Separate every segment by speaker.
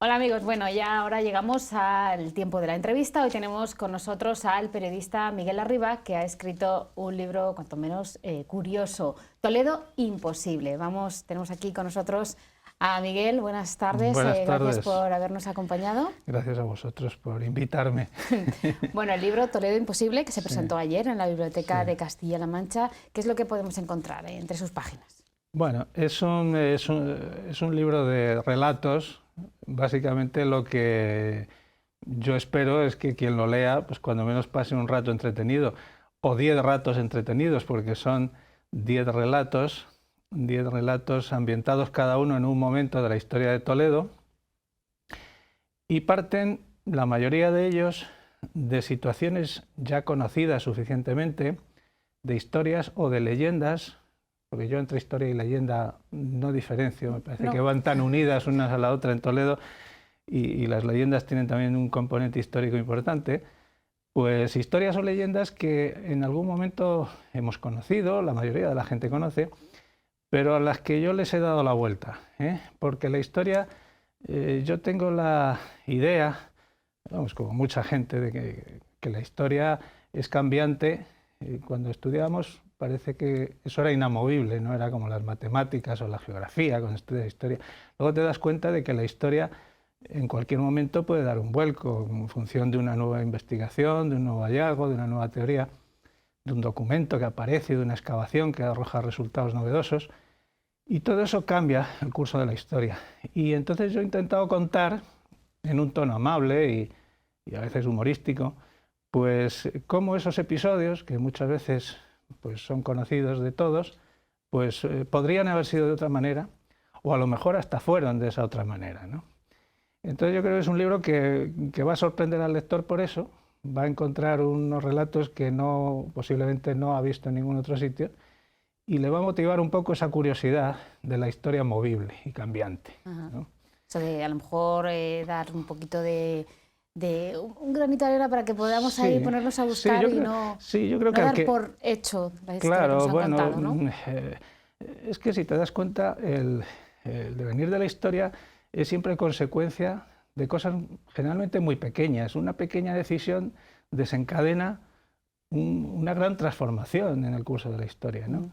Speaker 1: Hola amigos, bueno, ya ahora llegamos al tiempo de la entrevista. Hoy tenemos con nosotros al periodista Miguel Arriba, que ha escrito un libro cuanto menos curioso, Toledo imposible. Tenemos aquí con nosotros a Miguel. Buenas tardes,
Speaker 2: Buenas
Speaker 1: gracias
Speaker 2: tardes.
Speaker 1: por habernos acompañado.
Speaker 2: Gracias a vosotros por invitarme.
Speaker 1: Bueno, el libro Toledo imposible, que se
Speaker 2: Sí,
Speaker 1: presentó ayer en la
Speaker 2: sí.
Speaker 1: Biblioteca de Castilla-La Mancha. ¿Qué es lo que podemos encontrar entre sus páginas?
Speaker 2: Bueno, es un libro de relatos. Básicamente lo que yo espero es que quien lo lea, pues cuando menos pase un rato entretenido, o 10 ratos entretenidos, porque son 10 relatos, 10 relatos ambientados cada uno en un momento de la historia de Toledo, y parten, la mayoría de ellos, de situaciones ya conocidas suficientemente, de historias o de leyendas, porque yo entre historia y leyenda no diferencio, me parece que van tan unidas unas a la otra en Toledo, y las leyendas tienen también un componente histórico importante. Pues historias o leyendas que en algún momento hemos conocido, la mayoría de la gente conoce, pero a las que yo les he dado la vuelta, porque la historia, yo tengo la idea, vamos, como mucha gente, de que la historia es cambiante. Cuando estudiábamos parece que eso era inamovible, no era como las matemáticas o la geografía cuando estudias historia. Luego te das cuenta de que la historia en cualquier momento puede dar un vuelco en función de una nueva investigación, de un nuevo hallazgo, de una nueva teoría, de un documento que aparece, de una excavación que arroja resultados novedosos. Y todo eso cambia el curso de la historia. Y entonces yo he intentado contar, en un tono amable y a veces humorístico, pues cómo esos episodios, que muchas veces pues, son conocidos de todos, pues podrían haber sido de otra manera, o a lo mejor hasta fueron de esa otra manera, ¿no? Entonces yo creo que es un libro que va a sorprender al lector por eso, va a encontrar unos relatos que posiblemente no ha visto en ningún otro sitio, y le va a motivar un poco esa curiosidad de la historia movible y cambiante, ¿no?
Speaker 1: Eso de a lo mejor dar un poquito de un granito de arena para que podamos ahí ponernos a buscar y no dar por hecho la historia que nos han contado, ¿no?
Speaker 2: Es que si te das cuenta, el devenir de la historia es siempre consecuencia de cosas generalmente muy pequeñas. Una pequeña decisión desencadena una gran transformación en el curso de la historia, ¿no?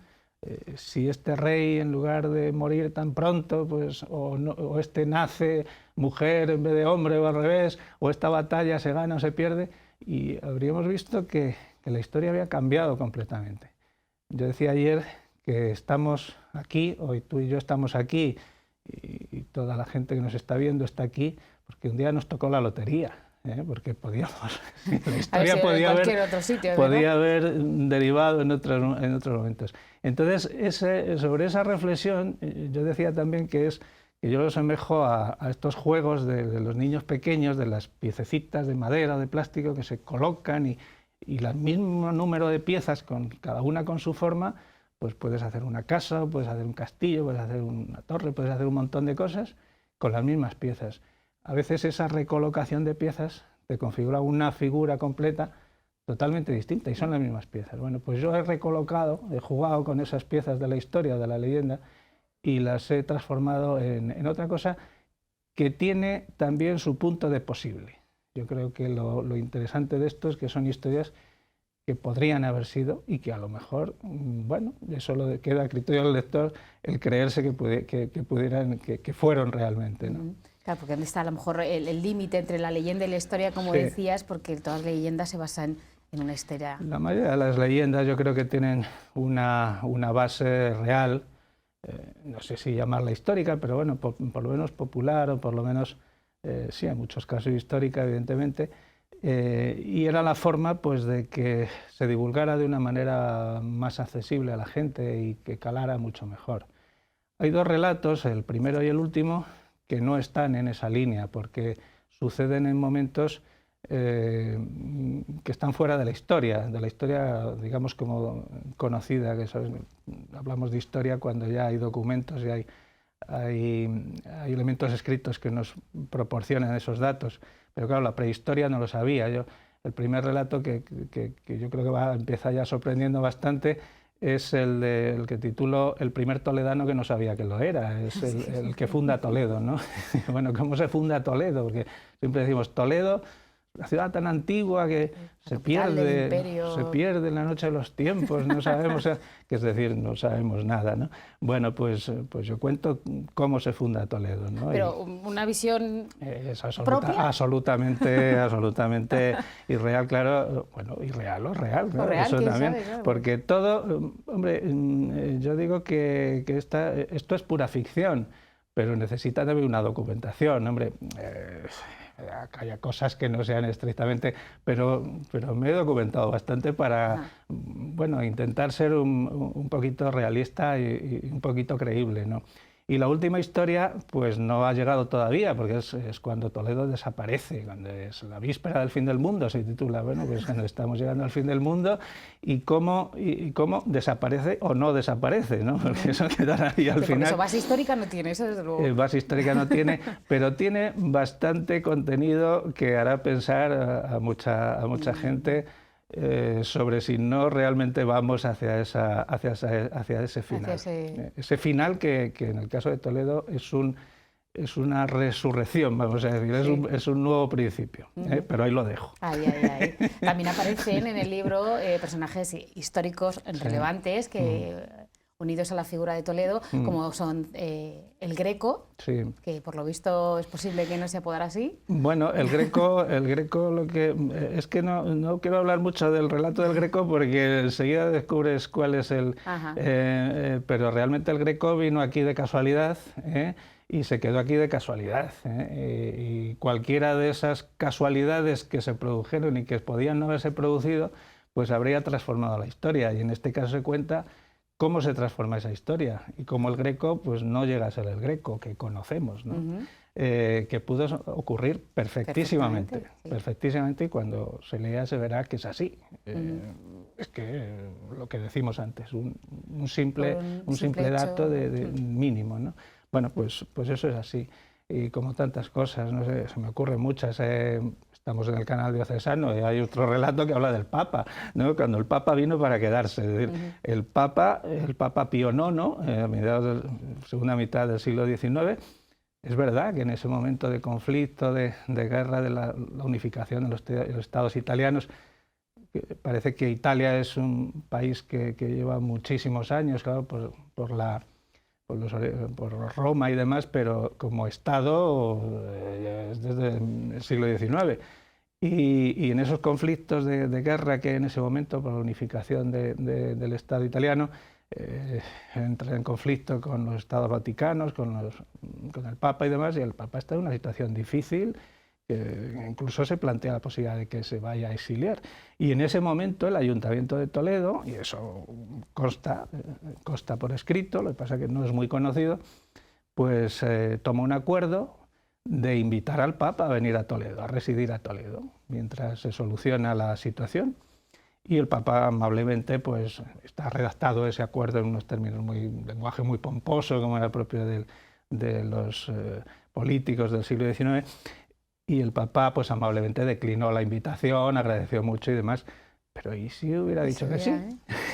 Speaker 2: Si este rey, en lugar de morir tan pronto, pues, o este nace mujer en vez de hombre o al revés, o esta batalla se gana o se pierde, y habríamos visto que la historia había cambiado completamente. Yo decía ayer que estamos aquí, hoy tú y yo estamos aquí, y toda la gente que nos está viendo está aquí, porque un día nos tocó la lotería. Porque podíamos, la historia podía haber derivado en otros momentos. Entonces, sobre esa reflexión, yo decía también que yo lo asemejo a estos juegos de los niños pequeños, de las piececitas de madera, de plástico, que se colocan y el mismo número de piezas, cada una con su forma, pues puedes hacer una casa, puedes hacer un castillo, puedes hacer una torre, puedes hacer un montón de cosas con las mismas piezas. A veces esa recolocación de piezas te configura una figura completa totalmente distinta y son las mismas piezas. Bueno, pues yo he jugado con esas piezas de la historia, de la leyenda, y las he transformado en otra cosa que tiene también su punto de posible. Yo creo que lo interesante de esto es que son historias que podrían haber sido y que a lo mejor, bueno, eso lo queda a criterio del lector el creerse que fueron realmente, ¿no?
Speaker 1: Claro, porque ¿dónde está a lo mejor el límite entre la leyenda y la historia, como decías? Porque todas las leyendas se basan en una historia.
Speaker 2: La mayoría de las leyendas yo creo que tienen una base real, no sé si llamarla histórica, pero bueno, por lo menos popular, o por lo menos, sí, en muchos casos histórica, evidentemente, y era la forma pues, de que se divulgara de una manera más accesible a la gente y que calara mucho mejor. Hay dos relatos, el primero y el último, que no están en esa línea, porque suceden en momentos que están fuera de la historia, digamos, como conocida, hablamos de historia cuando ya hay documentos y hay elementos escritos que nos proporcionan esos datos, pero claro, la prehistoria no lo sabía. El primer relato que yo creo que empieza ya sorprendiendo bastante es el que titulo El primer toledano que no sabía que lo era, es el que funda Toledo, ¿no? Bueno, ¿cómo se funda Toledo? Porque siempre decimos Toledo, la ciudad tan antigua que se pierde en la noche de los tiempos, no sabemos, que es decir, no sabemos nada, ¿no? Bueno, pues yo cuento cómo se funda Toledo, ¿no?
Speaker 1: Pero una visión
Speaker 2: es
Speaker 1: propia.
Speaker 2: absolutamente irreal, claro, bueno, irreal o real, claro,
Speaker 1: real,
Speaker 2: eso también,
Speaker 1: sabe, claro.
Speaker 2: porque todo, hombre, yo digo que esto es pura ficción, pero necesita también una documentación, hombre. Haya cosas que no sean estrictamente, pero me he documentado bastante para bueno, intentar ser un poquito realista y un poquito creíble, ¿no? Y la última historia pues no ha llegado todavía, porque es cuando Toledo desaparece, cuando es la víspera del fin del mundo, se titula, bueno, pues cuando estamos llegando al fin del mundo y cómo desaparece o no desaparece, ¿no? Porque eso quedará ahí al final.
Speaker 1: Eso base histórica no tiene, eso desde luego.
Speaker 2: Base histórica no tiene, pero tiene bastante contenido que hará pensar a mucha gente sobre si no realmente vamos hacia ese final. Ese final que en el caso de Toledo es una resurrección, vamos a decir, es un nuevo principio, pero ahí lo dejo.
Speaker 1: Ahí. También aparecen en el libro personajes históricos relevantes que... unidos a la figura de Toledo, como son el Greco, que por lo visto es posible que no se apodara así.
Speaker 2: Bueno, el Greco lo que es que no quiero hablar mucho del relato del Greco porque enseguida descubres cuál es pero realmente el Greco vino aquí de casualidad, y se quedó aquí de casualidad, y cualquiera de esas casualidades que se produjeron y que podían no haberse producido, pues habría transformado la historia, y en este caso se cuenta cómo se transforma esa historia y cómo el Greco pues no llega a ser el Greco que conocemos, ¿no? Que pudo ocurrir perfectísimamente, y cuando se lea se verá que es así. Es que lo que decimos antes, un simple dato de mínimo, ¿no? Bueno, pues eso es así. Y como tantas cosas, no sé, se me ocurren muchas. Estamos en el canal diocesano y hay otro relato que habla del Papa, ¿no? Cuando el Papa vino para quedarse. Es decir, el Papa Pío IX, a mediados de la segunda mitad del siglo XIX, es verdad que en ese momento de conflicto, de guerra, de la unificación de los estados italianos, parece que Italia es un país que lleva muchísimos años, claro, por Roma y demás, pero como Estado es desde el siglo XIX. Y en esos conflictos de guerra que en ese momento, por la unificación del Estado italiano, entra en conflicto con los Estados Vaticanos, con el Papa y demás, y el Papa está en una situación difícil, incluso se plantea la posibilidad de que se vaya a exiliar. Y en ese momento el Ayuntamiento de Toledo, y eso consta por escrito, lo que pasa es que no es muy conocido, pues toma un acuerdo de invitar al Papa a venir a Toledo, a residir a Toledo, mientras se soluciona la situación. Y el Papa amablemente, pues está redactado ese acuerdo en unos términos lenguaje muy pomposo, como era propio de los políticos del siglo XIX, y el Papa pues amablemente declinó la invitación, agradeció mucho y demás. Pero ¿y si hubiera dicho que sí?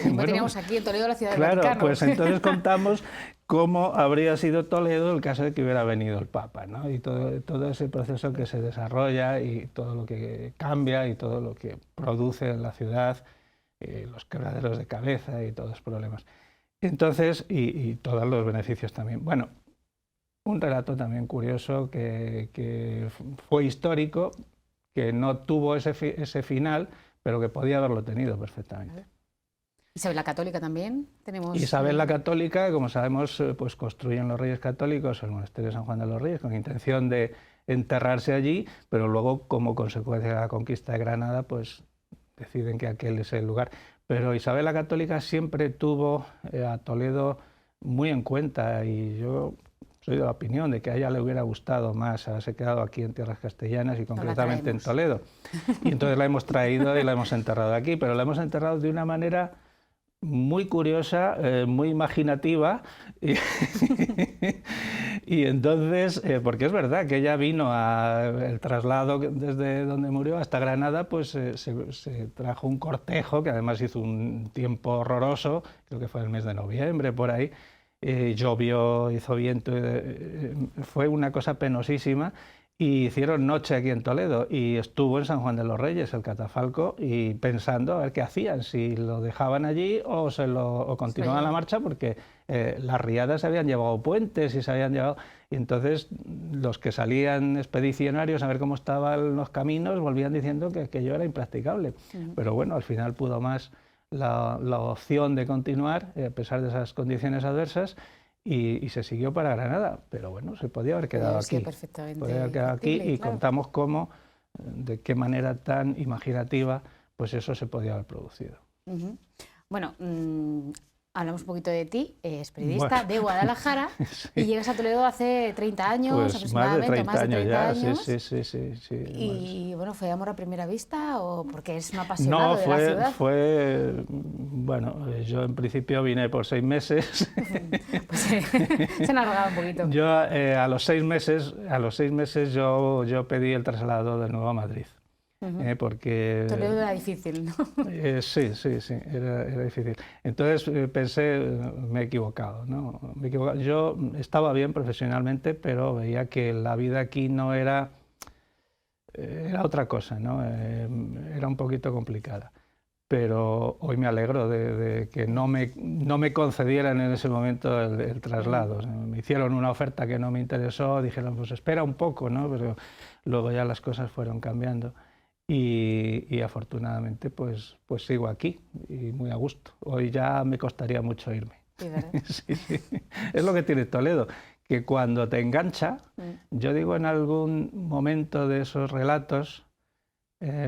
Speaker 1: Bueno, teníamos aquí en Toledo la ciudad del
Speaker 2: Vaticano.
Speaker 1: Claro,
Speaker 2: pues entonces contamos cómo habría sido Toledo el caso de que hubiera venido el Papa, ¿no? Y todo ese proceso que se desarrolla y todo lo que cambia y todo lo que produce en la ciudad, los quebraderos de cabeza y todos los problemas. Entonces, y todos los beneficios también. Bueno, un relato también curioso que fue histórico, que no tuvo ese final, pero que podía haberlo tenido perfectamente.
Speaker 1: Isabel la Católica también tenemos.
Speaker 2: Isabel la Católica, como sabemos, pues construyen los Reyes Católicos el monasterio de San Juan de los Reyes con intención de enterrarse allí, pero luego, como consecuencia de la conquista de Granada, pues deciden que aquel es el lugar. Pero Isabel la Católica siempre tuvo a Toledo muy en cuenta, y yo soy de la opinión de que a ella le hubiera gustado más haberse quedado aquí en tierras castellanas y concretamente en Toledo. Y entonces la hemos traído y la hemos enterrado aquí, pero la hemos enterrado de una manera muy curiosa, muy imaginativa Y entonces, porque es verdad que ella vino el traslado desde donde murió hasta Granada, pues se trajo un cortejo, que además hizo un tiempo horroroso, creo que fue el mes de noviembre, por ahí, llovió, hizo viento, fue una cosa penosísima. Y hicieron noche aquí en Toledo y estuvo en San Juan de los Reyes el catafalco y pensando a ver qué hacían, si lo dejaban allí o continuaban la marcha, porque las riadas se habían llevado puentes y se habían llevado... Y entonces los que salían expedicionarios a ver cómo estaban los caminos volvían diciendo que aquello era impracticable. Pero bueno, al final pudo más la opción de continuar a pesar de esas condiciones adversas. Y se siguió para Granada, pero bueno, se podía haber quedado aquí.
Speaker 1: Perfectamente
Speaker 2: podía haber quedado aquí y
Speaker 1: claro.
Speaker 2: contamos cómo, de qué manera tan imaginativa, pues eso se podía haber producido.
Speaker 1: Bueno, hablamos un poquito de ti, es periodista de Guadalajara
Speaker 2: sí.
Speaker 1: y llegas a Toledo hace 30 años
Speaker 2: Pues
Speaker 1: aproximadamente,
Speaker 2: más de 30
Speaker 1: años.
Speaker 2: Sí.
Speaker 1: Y bueno, ¿fue amor a primera vista o porque es un apasionado de la ciudad?
Speaker 2: No, bueno, yo en principio vine por 6 meses.
Speaker 1: Pues se han alargado un poquito.
Speaker 2: Yo a los 6 meses yo pedí el traslado de nuevo a Madrid. Porque
Speaker 1: Toledo era difícil, ¿no?
Speaker 2: Sí, era difícil. Entonces pensé, me he equivocado, ¿no? Me he equivocado. Yo estaba bien profesionalmente, pero veía que la vida aquí no era otra cosa, ¿no? Era un poquito complicada. Pero hoy me alegro de que no me concedieran en ese momento el traslado. Me hicieron una oferta que no me interesó, dijeron, pues espera un poco, ¿no? Pero luego ya las cosas fueron cambiando. Y afortunadamente pues sigo aquí y muy a gusto. Hoy ya me costaría mucho irme.
Speaker 1: Sí,
Speaker 2: sí. Es lo que tiene Toledo, que cuando te engancha, yo digo en algún momento de esos relatos,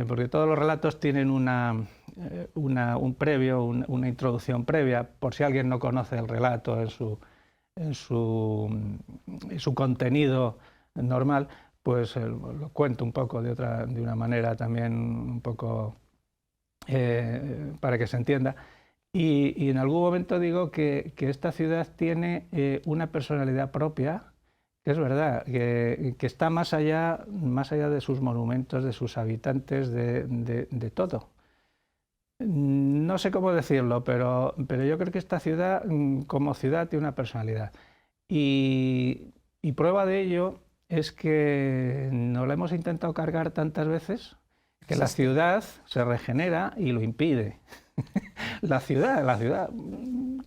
Speaker 2: porque todos los relatos tienen un previo, una introducción previa, por si alguien no conoce el relato en su contenido normal, pues lo cuento un poco de una manera también un poco para que se entienda. Y en algún momento digo que esta ciudad tiene una personalidad propia, que es verdad, que está más allá de sus monumentos, de sus habitantes, de todo. No sé cómo decirlo, pero yo creo que esta ciudad, como ciudad, tiene una personalidad. Y prueba de ello es que nos la hemos intentado cargar tantas veces que la ciudad se regenera y lo impide. La ciudad,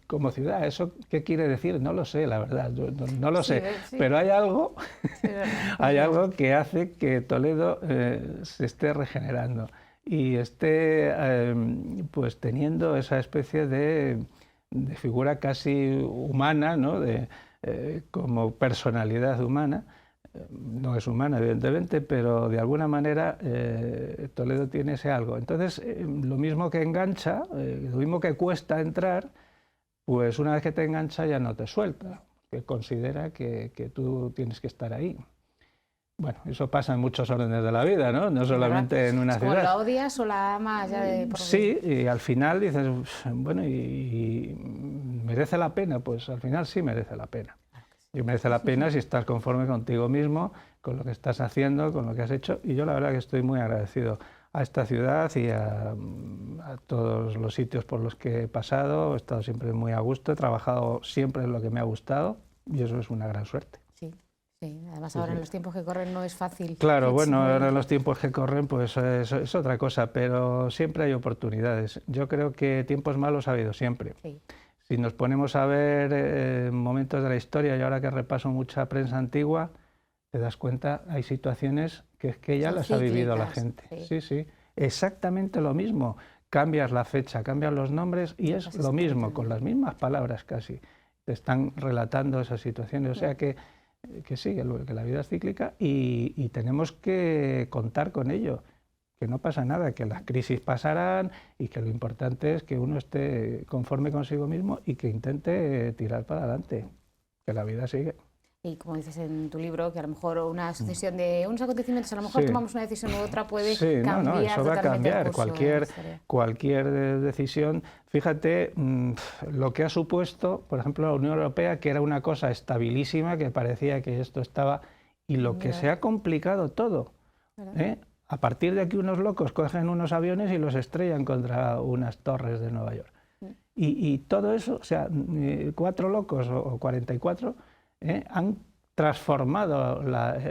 Speaker 2: como ciudad, ¿eso qué quiere decir? No lo sé, la verdad, no lo sé. Pero hay algo, hay algo que hace que Toledo se esté regenerando y esté pues teniendo esa especie de figura casi humana, ¿no? Como personalidad humana. No es humana, evidentemente, pero de alguna manera Toledo tiene ese algo. Entonces, lo mismo que engancha, lo mismo que cuesta entrar, pues una vez que te engancha ya no te suelta, que considera que tú tienes que estar ahí. Bueno, eso pasa en muchos órdenes de la vida, ¿no? No solamente en una ciudad.
Speaker 1: ¿La odias o la amas ya de por
Speaker 2: Sí, y al final dices, bueno, y ¿merece la pena? Pues al final sí merece la pena. Y merece la pena si estás conforme contigo mismo, con lo que estás haciendo, con lo que has hecho. Y yo la verdad que estoy muy agradecido a esta ciudad y a todos los sitios por los que he pasado. He estado siempre muy a gusto, he trabajado siempre en lo que me ha gustado y eso es una gran suerte.
Speaker 1: Sí, además ahora en los tiempos que corren no es fácil.
Speaker 2: Claro, bueno, ahora en los tiempos que corren pues es otra cosa, pero siempre hay oportunidades. Yo creo que tiempos malos ha habido siempre.
Speaker 1: Sí.
Speaker 2: Si nos ponemos a ver momentos de la historia, y ahora que repaso mucha prensa antigua, te das cuenta, hay situaciones que ya las ha vivido la gente. Sí, exactamente lo mismo. Cambias la fecha, cambias los nombres y es lo mismo, con las mismas palabras casi. Te están relatando esas situaciones. O sea que sí, que la vida es cíclica y tenemos que contar con ello. Que no pasa nada, que las crisis pasarán y que lo importante es que uno esté conforme consigo mismo y que intente tirar para adelante, que la vida sigue.
Speaker 1: y como dices en tu libro, que a lo mejor una sucesión de unos acontecimientos, a lo mejor tomamos una decisión u otra, puede cambiar
Speaker 2: eso va a cambiar cualquier decisión. Fíjate lo que ha supuesto, por ejemplo, la Unión Europea, que era una cosa estabilísima, que parecía que esto estaba, y lo que se ha complicado todo. A partir de aquí unos locos cogen unos aviones y los estrellan contra unas torres de Nueva York. Y todo eso, o sea, 4 locos o 44, han transformado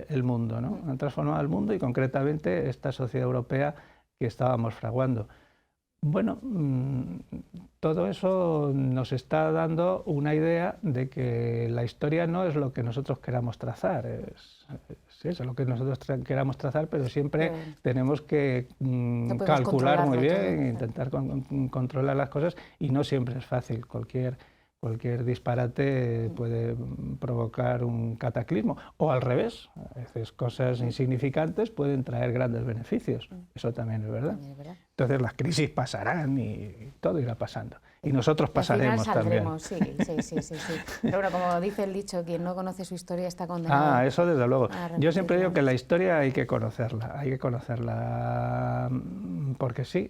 Speaker 2: el mundo, ¿no? Han transformado el mundo y concretamente esta sociedad europea que estábamos fraguando. Bueno, todo eso nos está dando una idea de que la historia no es lo que nosotros queramos trazar, es lo que nosotros queramos trazar, pero siempre tenemos que calcular muy bien, intentar controlar las cosas, y no siempre es fácil. Cualquier disparate puede provocar un cataclismo, o al revés, a veces cosas insignificantes pueden traer grandes beneficios, eso también es verdad. Entonces las crisis pasarán y todo irá pasando, y nosotros pasaremos también.
Speaker 1: Sí. Pero bueno, como dice el dicho, quien no conoce su historia está condenado.
Speaker 2: Eso desde luego. Yo siempre digo que la historia hay que conocerla, porque sí,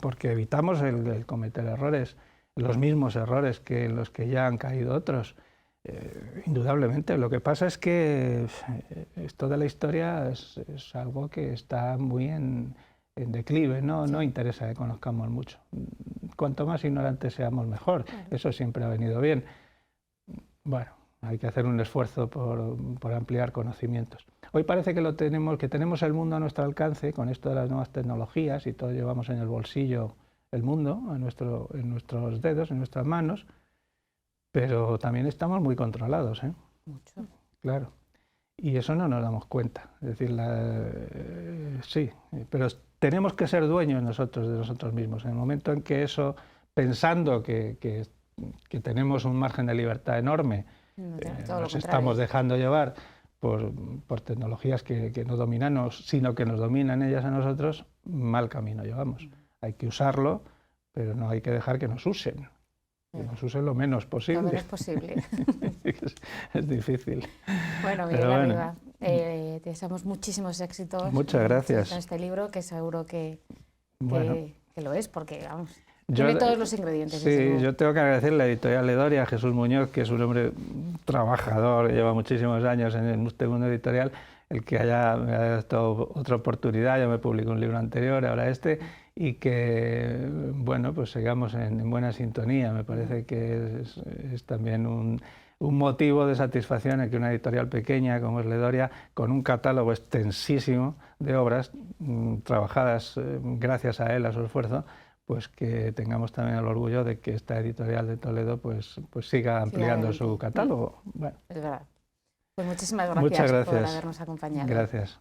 Speaker 2: porque evitamos el cometer errores, los mismos errores que en los que ya han caído otros. Indudablemente. Lo que pasa es que esto de la historia es algo que está muy en declive, no interesa que conozcamos mucho. Cuanto más ignorantes seamos, mejor. Eso siempre ha venido bien. Bueno, hay que hacer un esfuerzo por ampliar conocimientos. Hoy parece que tenemos el mundo a nuestro alcance con esto de las nuevas tecnologías, y todos llevamos en el bolsillo el mundo, en nuestros dedos, en nuestras manos, pero también estamos muy controlados, ¿eh?
Speaker 1: Mucho.
Speaker 2: Claro. Y eso no nos damos cuenta. Es decir, sí, pero tenemos que ser dueños nosotros de nosotros mismos. En el momento en que eso, pensando que tenemos un margen de libertad enorme, nos estamos dejando llevar por tecnologías que no dominan, sino que nos dominan ellas a nosotros, mal camino llevamos. Hay que usarlo, pero no hay que dejar que nos usen. Que nos usen lo menos posible.
Speaker 1: Lo menos posible.
Speaker 2: Es difícil.
Speaker 1: Bueno, Miguel Arriba, te deseamos muchísimos éxitos.
Speaker 2: Muchas gracias.
Speaker 1: En este libro, que seguro que lo es, porque vamos, tiene todos los ingredientes.
Speaker 2: Sí, yo tengo que agradecer a la editorial Edoria, a Jesús Muñoz, que es un hombre trabajador, que lleva muchísimos años en este mundo editorial, el que me haya dado otra oportunidad. Ya me publicó un libro anterior, ahora este, y que, bueno, pues sigamos en buena sintonía. Me parece que es también un motivo de satisfacción el que una editorial pequeña como es Edoria, con un catálogo extensísimo de obras trabajadas gracias a él, a su esfuerzo, pues que tengamos también el orgullo de que esta editorial de Toledo pues siga ampliando su catálogo. Bueno.
Speaker 1: Es verdad. Pues muchísimas gracias por habernos acompañado.
Speaker 2: Gracias.